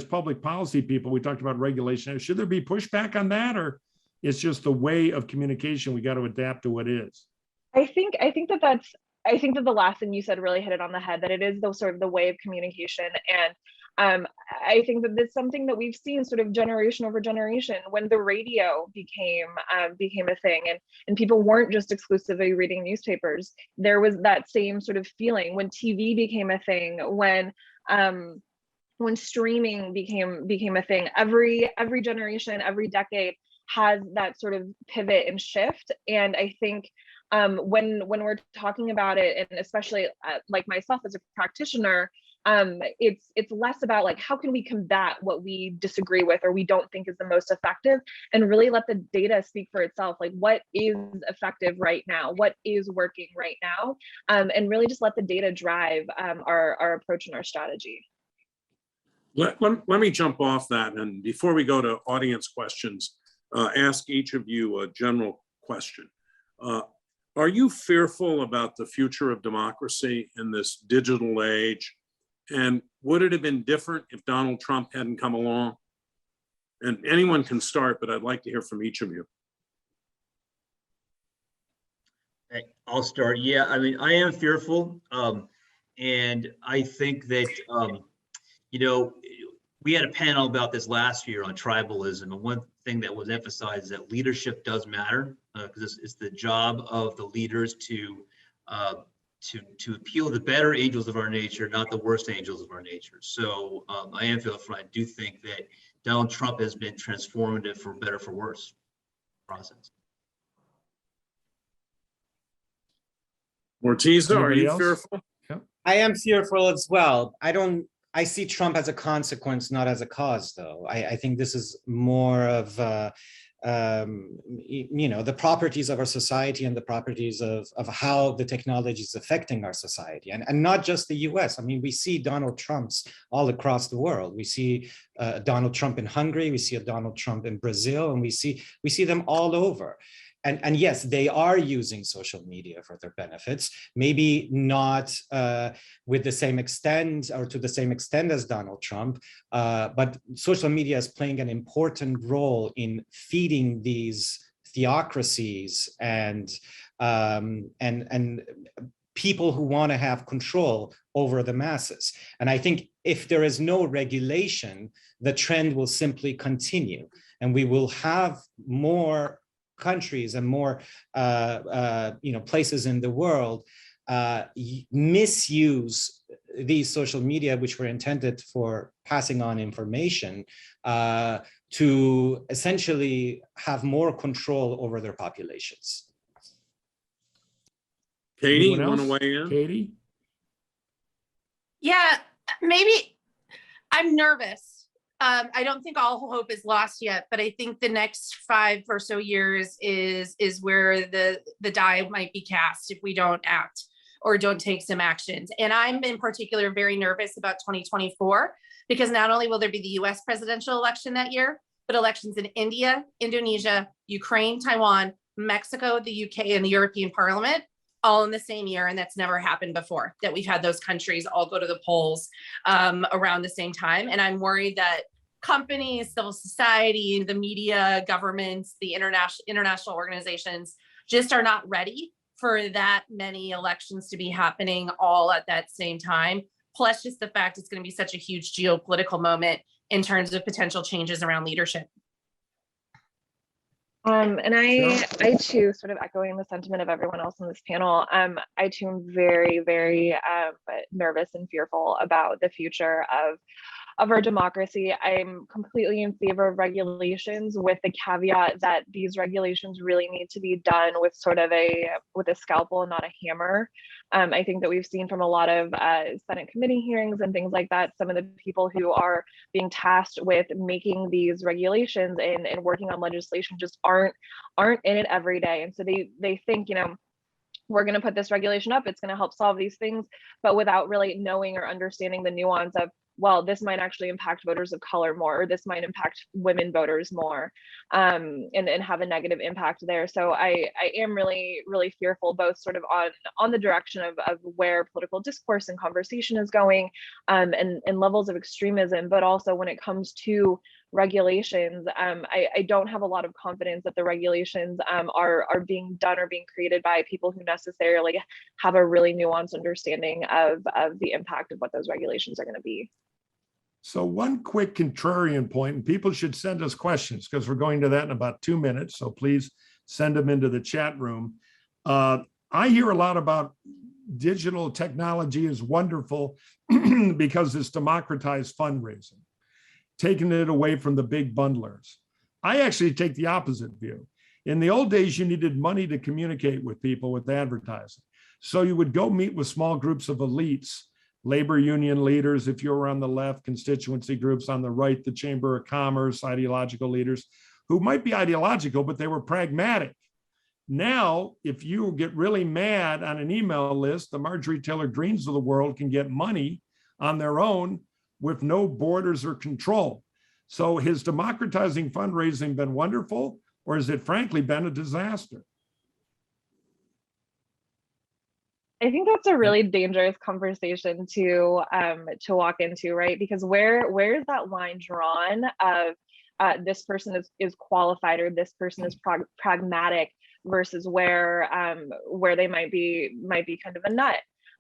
public policy people, we talked about regulation. Should there be pushback on that, or it's just the way of communication? We got to adapt to what is. I think that the last thing you said really hit it on the head, that it is the sort of the way of communication. And I think that it's something that we've seen sort of generation over generation. When the radio became a thing, and people weren't just exclusively reading newspapers, there was that same sort of feeling when TV became a thing, when streaming became a thing. Every generation, every decade has that sort of pivot and shift. And I think when we're talking about it, and especially like myself as a practitioner, it's less about like, how can we combat what we disagree with or we don't think is the most effective, and really let the data speak for itself. Like, what is effective right now? What is working right now? And really just let the data drive our approach and our strategy. Let me jump off that. And before we go to audience questions, ask each of you a general question. Are you fearful about the future of democracy in this digital age? And would it have been different if Donald Trump hadn't come along? And anyone can start, but I'd like to hear from each of you. I'll start. Yeah, I mean, I am fearful. And I think that, we had a panel about this last year on tribalism. And one thing that was emphasized is that leadership does matter, because it's the job of the leaders to appeal to the better angels of our nature, not the worst angels of our nature. So I am fearful. I do think that Donald Trump has been transformative, for better, for worse process. Morteza, are you fearful? I am fearful as well. I I see Trump as a consequence, not as a cause, though. I think this is more of, the properties of our society and the properties of how the technology is affecting our society, and not just the US. I mean, we see Donald Trumps all across the world. We see Donald Trump in Hungary, we see a Donald Trump in Brazil, and we see them all over. And yes, they are using social media for their benefits, maybe not with the same extent or to the same extent as Donald Trump, but social media is playing an important role in feeding these theocracies and people who want to have control over the masses. And I think if there is no regulation, the trend will simply continue, and we will have more countries and more places in the world misuse these social media, which were intended for passing on information, to essentially have more control over their populations. Katie, you Anyone want to else? weigh in? Katie? Yeah, maybe I'm nervous. I don't think all hope is lost yet, but I think the next 5 or so years is where the die might be cast if we don't act or don't take some actions. And I'm in particular very nervous about 2024, because not only will there be the US presidential election that year, but elections in India, Indonesia, Ukraine, Taiwan, Mexico, the UK, and the European Parliament all in the same year. And that's never happened before, that we've had those countries all go to the polls around the same time. And I'm worried that companies, civil society, the media, governments, the international organizations just are not ready for that many elections to be happening all at that same time. Plus just the fact it's going to be such a huge geopolitical moment in terms of potential changes around leadership. And I too, sort of echoing the sentiment of everyone else on this panel, I too am very, very nervous and fearful about the future of our democracy. I'm completely in favor of regulations, with the caveat that these regulations really need to be done with sort of with a scalpel and not a hammer. I think that we've seen from a lot of Senate committee hearings and things like that, some of the people who are being tasked with making these regulations and working on legislation just aren't in it every day. And so they think, we're going to put this regulation up, it's going to help solve these things, but without really knowing or understanding the nuance of, well, this might actually impact voters of color more, or this might impact women voters more, and have a negative impact there. So I am really, really fearful, both sort of on the direction of where political discourse and conversation is going, and levels of extremism, but also when it comes to regulations, I don't have a lot of confidence that the regulations are being done or being created by people who necessarily have a really nuanced understanding of the impact of what those regulations are going to be. So one quick contrarian point, and people should send us questions because we're going to that in about 2 minutes. So please send them into the chat room. I hear a lot about digital technology is wonderful because it's democratized fundraising, taking it away from the big bundlers. I actually take the opposite view. In the old days, you needed money to communicate with people with advertising. So you would go meet with small groups of elites, labor union leaders, if you were on the left, constituency groups on the right, the Chamber of Commerce, ideological leaders, who might be ideological, but they were pragmatic. Now, if you get really mad on an email list, the Marjorie Taylor Greenes of the world can get money on their own with no borders or control. So has democratizing fundraising been wonderful, or has it frankly been a disaster? I think that's a really dangerous conversation to walk into, right? Because where is that line drawn of this person is qualified or this person is pragmatic versus where they might be kind of a nut.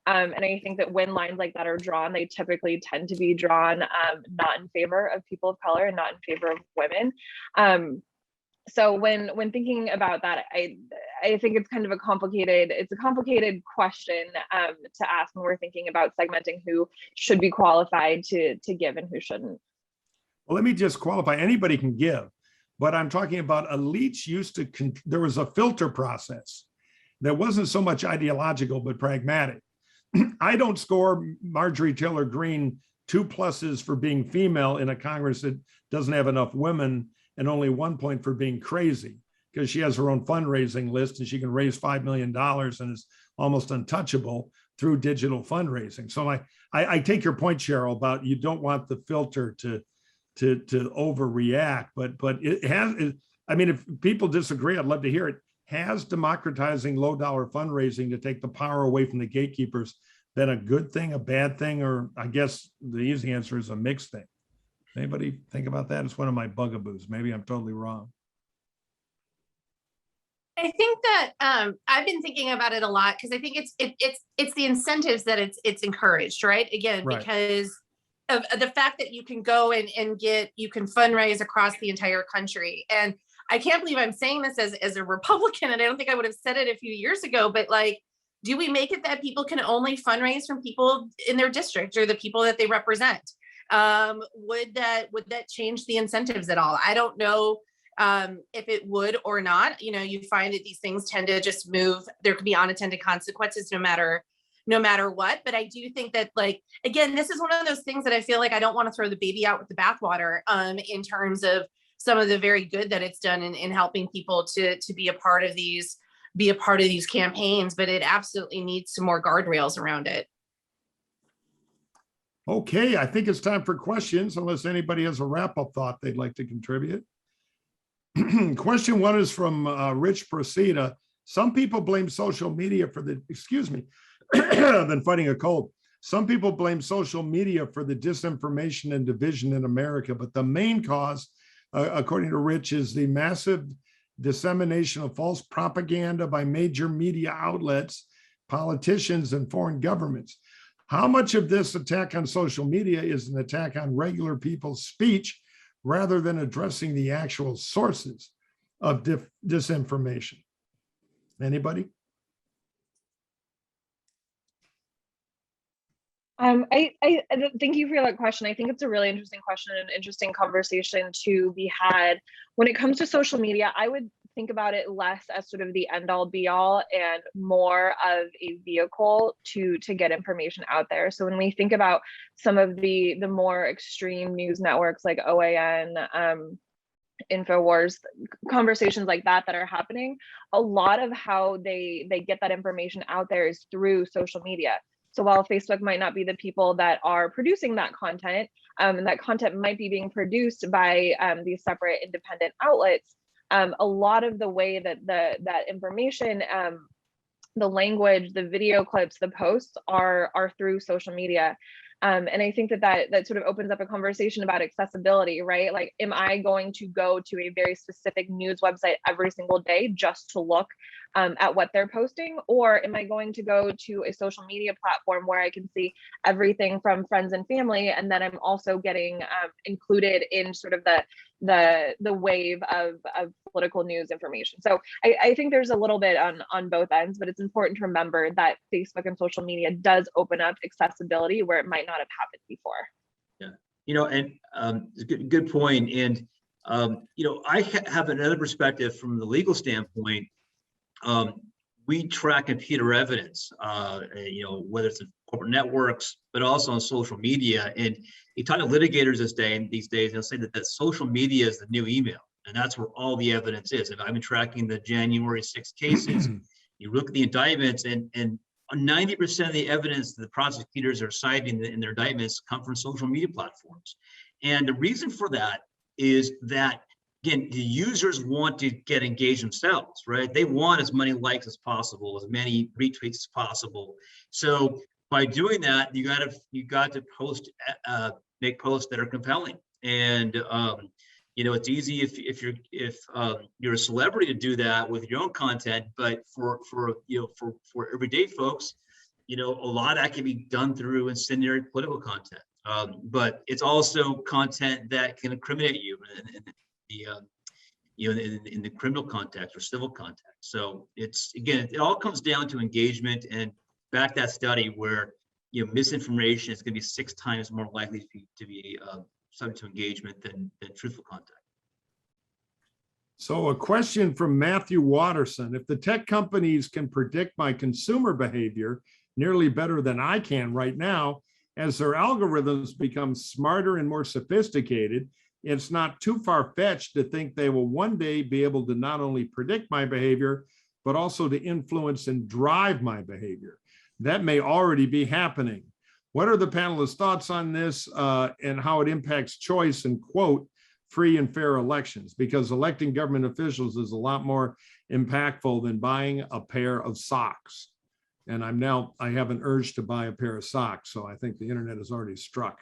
And I think that when lines like that are drawn, they typically tend to be drawn not in favor of people of color and not in favor of women. So when thinking about that, I think it's kind of a complicated question to ask when we're thinking about segmenting who should be qualified to give and who shouldn't. Well, let me just qualify. Anybody can give, but I'm talking about elites used to, there was a filter process that wasn't so much ideological, but pragmatic. I don't score Marjorie Taylor Greene 2 pluses for being female in a Congress that doesn't have enough women, and only 1 point for being crazy, because she has her own fundraising list and she can raise $5 million and is almost untouchable through digital fundraising. So I take your point, Cheryl, about you don't want the filter to overreact, but it has. I mean, if people disagree, I'd love to hear it. Has democratizing low dollar fundraising to take the power away from the gatekeepers been a good thing, a bad thing, or I guess the easy answer is a mixed thing? Anybody think about that? It's one of my bugaboos. Maybe I'm totally wrong. I think that I've been thinking about it a lot because I think it's the incentives that it's encouraged, right? Again, Right. because of the fact that you can go and you can fundraise across the entire country. And I can't believe I'm saying this as a Republican, and I don't think I would have said it a few years ago, but like, do we make it that people can only fundraise from people in their district or the people that they represent? Would that change the incentives at all? I don't know if it would or not. You know, you find that these things tend to just move. There could be unintended consequences no matter what. But I do think that, like, again, this is one of those things that I feel like I don't want to throw the baby out with the bathwater in terms of some of the very good that it's done in helping people to be a part of these campaigns, but it absolutely needs some more guardrails around it. Okay, I think it's time for questions, unless anybody has a wrap-up thought they'd like to contribute. Question 1 is from Rich Procida. Some people blame social media for the, excuse me, I've been fighting a cold. Some people blame social media for the disinformation and division in America, but the main cause, according to Rich, is the massive dissemination of false propaganda by major media outlets, politicians, and foreign governments. How much of this attack on social media is an attack on regular people's speech rather than addressing the actual sources of disinformation? Anybody? I thank you for that question. I think it's a really interesting question and an interesting conversation to be had. When it comes to social media, I would think about it less as sort of the end all be all and more of a vehicle to get information out there. So when we think about some of the more extreme news networks like OAN, InfoWars, conversations like that are happening, a lot of how they get that information out there is through social media. So while Facebook might not be the people that are producing that content, and that content might be being produced by these separate independent outlets, a lot of the way that that information, the language, the video clips, the posts are through social media. And I think that sort of opens up a conversation about accessibility, right? Like, am I going to go to a very specific news website every single day just to look at what they're posting? Or am I going to go to a social media platform where I can see everything from friends and family, and then I'm also getting included in sort of the wave of political news information? So I think there's a little bit on both ends, but it's important to remember that Facebook and social media does open up accessibility where it might not have happened before. Yeah, you know, and good point. And you know, I have another perspective from the legal standpoint. We track computer evidence, you know, whether it's in corporate networks, but also on social media. And you talk to litigators these days, they'll say that social media is the new email, and that's where all the evidence is. And I've been tracking the January 6 cases. You look at the indictments, and 90% of the evidence that the prosecutors are citing in their indictments come from social media platforms. And the reason for that is that, again, the users want to get engaged themselves, right? They want as many likes as possible, as many retweets as possible. So by doing that, you got to post, make posts that are compelling. And you know, it's easy if you're a celebrity to do that with your own content, but for everyday folks, you know, a lot of that can be done through incendiary political content. But it's also content that can incriminate you in the criminal context or civil context. So it's, again, it all comes down to engagement, and back that study where, you know, misinformation is going to be 6 times more likely to be subject to engagement than truthful content. So a question from Matthew Watterson: if the tech companies can predict my consumer behavior nearly better than I can right now, As their algorithms become smarter and more sophisticated, it's not too far-fetched to think they will one day be able to not only predict my behavior, but also to influence and drive my behavior. That may already be happening. What are the panelists' thoughts on this and how it impacts choice and, quote, free and fair elections? Because electing government officials is a lot more impactful than buying a pair of socks. And I have an urge to buy a pair of socks. So I think the internet has already struck.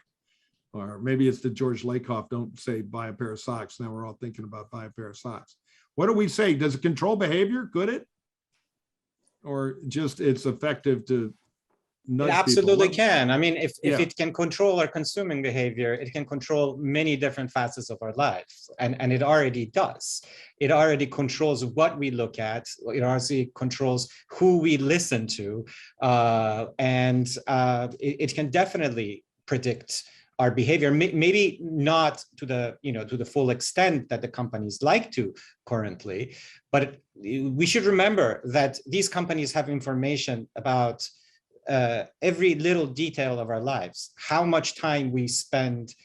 Or maybe it's the George Lakoff, don't say buy a pair of socks. Now we're all thinking about buy a pair of socks. What do we say? Does it control behavior? Could it? Or just it's effective to nudge It absolutely people? can. I mean, if Yeah. it can control our consuming behavior, it can control many different facets of our lives. And it already does. It already controls what we look at. It already controls who we listen to. It can definitely predict our behavior, maybe not to the full extent that the companies like to currently, but we should remember that these companies have information about every little detail of our lives, how much time we spend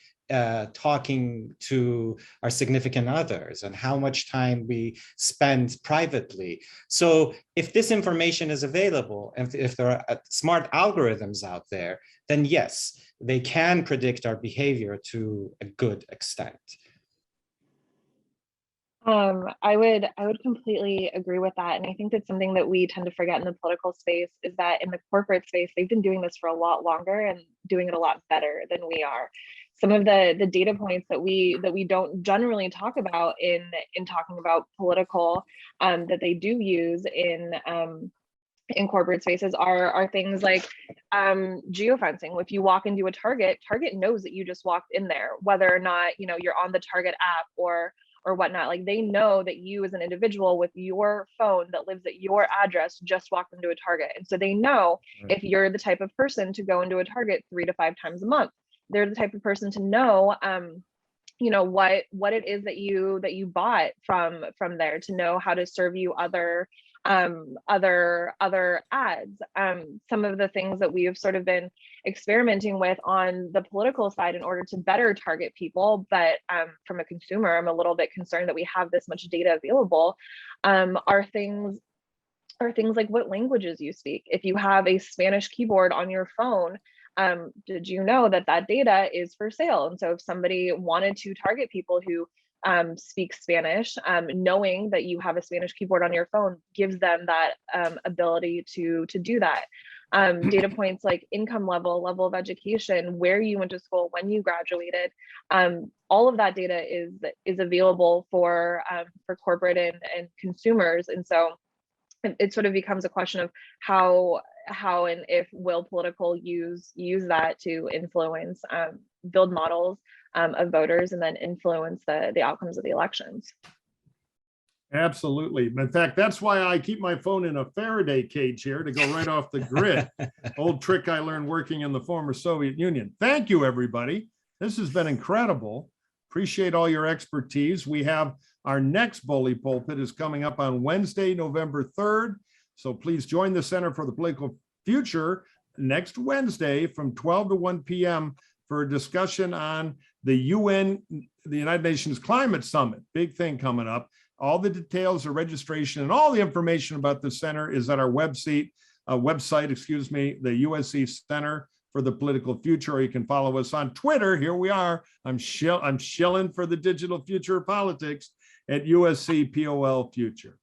talking to our significant others and how much time we spend privately. So if this information is available, and if there are smart algorithms out there, then yes, they can predict our behavior to a good extent. I would completely agree with that. And I think that's something that we tend to forget in the political space is that in the corporate space, they've been doing this for a lot longer and doing it a lot better than we are. Some of the data points that we don't generally talk about in talking about political that they do use in corporate spaces are things like geofencing. If you walk into a Target knows that you just walked in there, whether or not you're on the Target app or whatnot. Like they know that you as an individual with your phone that lives at your address just walked into a Target. And so they know if you're the type of person to go into a Target 3 to 5 times a month. They're the type of person to know what it is that you bought from there, to know how to serve you other ads. Some of the things that we have sort of been experimenting with on the political side in order to better target people, but from a consumer, I'm a little bit concerned that we have this much data available, are things like what languages you speak. If you have a Spanish keyboard on your phone, did you know that data is for sale? And so if somebody wanted to target people who speak Spanish, knowing that you have a Spanish keyboard on your phone gives them that ability to do that. Data points like income level of education, where you went to school, when you graduated, all of that data is available for corporate and consumers. And so it sort of becomes a question of how and if will political use that to influence, build models of voters and then influence the outcomes of the elections. Absolutely. In fact, that's why I keep my phone in a Faraday cage here to go right off the grid. Old trick I learned working in the former Soviet Union. Thank you, everybody. This has been incredible. Appreciate all your expertise. We have our next Bully Pulpit is coming up on Wednesday, November 3rd. So please join the Center for the Political Future next Wednesday from 12 to 1 p.m. for a discussion on the UN, the United Nations Climate Summit. Big thing coming up. All the details of registration and all the information about the center is at our website, the USC Center for the Political Future, or you can follow us on Twitter. Here we are. I'm shilling for the digital future of politics at USC POL Future.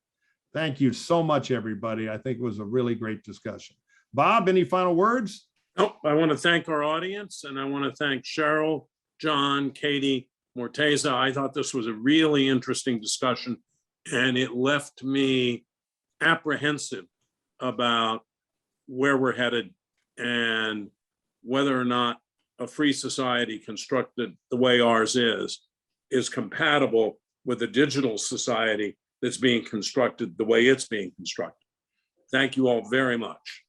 Thank you so much, everybody. I think it was a really great discussion. Bob, any final words? Nope. I want to thank our audience, and I want to thank Cheryl, John, Katie, Morteza. I thought this was a really interesting discussion, and it left me apprehensive about where we're headed and whether or not a free society constructed the way ours is compatible with a digital society that's being constructed the way it's being constructed. Thank you all very much.